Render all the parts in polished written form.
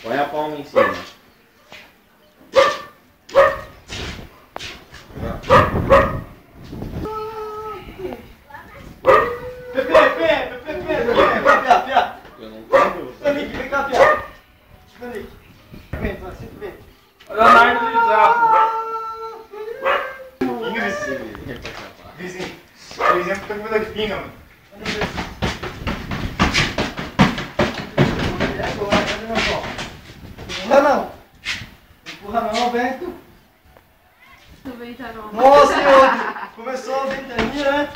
Põe a palma em cima. Leonardo Lizardo. Vizinho, por exemplo, tá comendo aqui, pinga, mano. Empurra não. Empurra não, Alberto. Nossa, outro. Começou a ventania, né?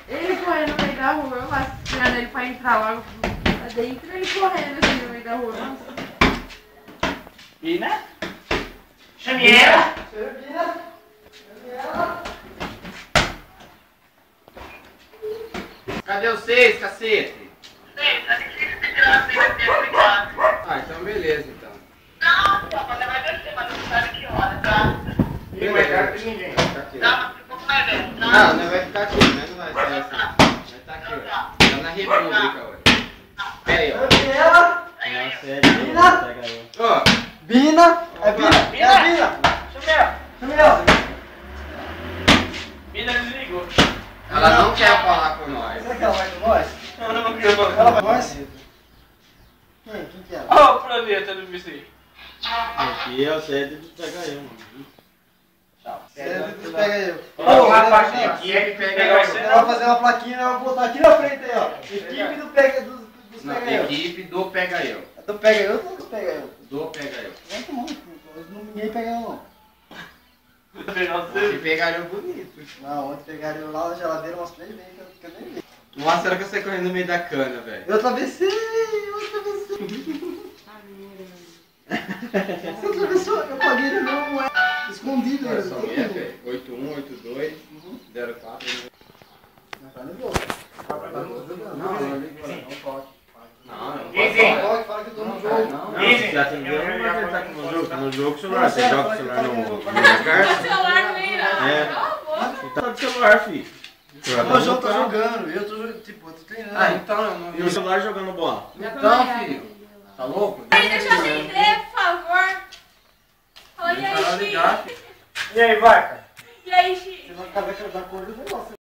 Ele correndo no meio da rua, eu lá esperando ele pra entrar logo pra dentro, ele correndo assim no meio da rua. Nossa. E né? Xaviera! Cadê vocês, cacete? Ah, então beleza, então. E vai cara de ninguém. Não, não vai ficar aqui, mas não vai sair assim. Vai estar aqui, ó. Tá na República hoje. Pera aí, ó. Nossa, é Bina. Ó. Bina! É Bina! É a Bina! Xaviera! Bina desligou. Ela não quer falar com nós. Será que ela vai com nós? Eu não quero falar. Ela vai com nós? Quem que é? Olha o planeta do vizinho. Aqui é o sede do PHU, mano. Você pega eu. Ô, rapaz, Aqui é que pega Ela eu. Ela vai fazer uma plaquinha, ela vai botar aqui na frente aí, ó. Equipe do pega dos Não, pega eu. equipe do pega eu. Do pega eu ou dos pega eu? Do pega eu. Vai tomar, ninguém pega eu não. Se pegaram bonito. Não, ontem pegaram eu lá na geladeira umas 3 vezes que eu nem vi. Nossa, será que eu saí correndo no meio da cana, velho? Eu atravessei, Você atravessou, eu paguei ele não, é escondido. Olha só, minha, velho. 8182 04. Não tá ligou. Não ligou. Não pode. Não, Vizinho! Fala que eu tô no jogo. Não, se atendeu, não vai tentar com o jogo. Tá no jogo com o celular. Você joga o celular no carro. celular no meio da É. Tá no celular, filho. O João tá jogando, eu tô tipo, tô treinando. Ah, então eu não. E o celular jogando bola? Então, filho. Tá louco? Aí, deixa eu atender, por favor. Fala, e aí, Xi? E aí, vaca? E aí, Xi? Você vai ficar da cor do negócio.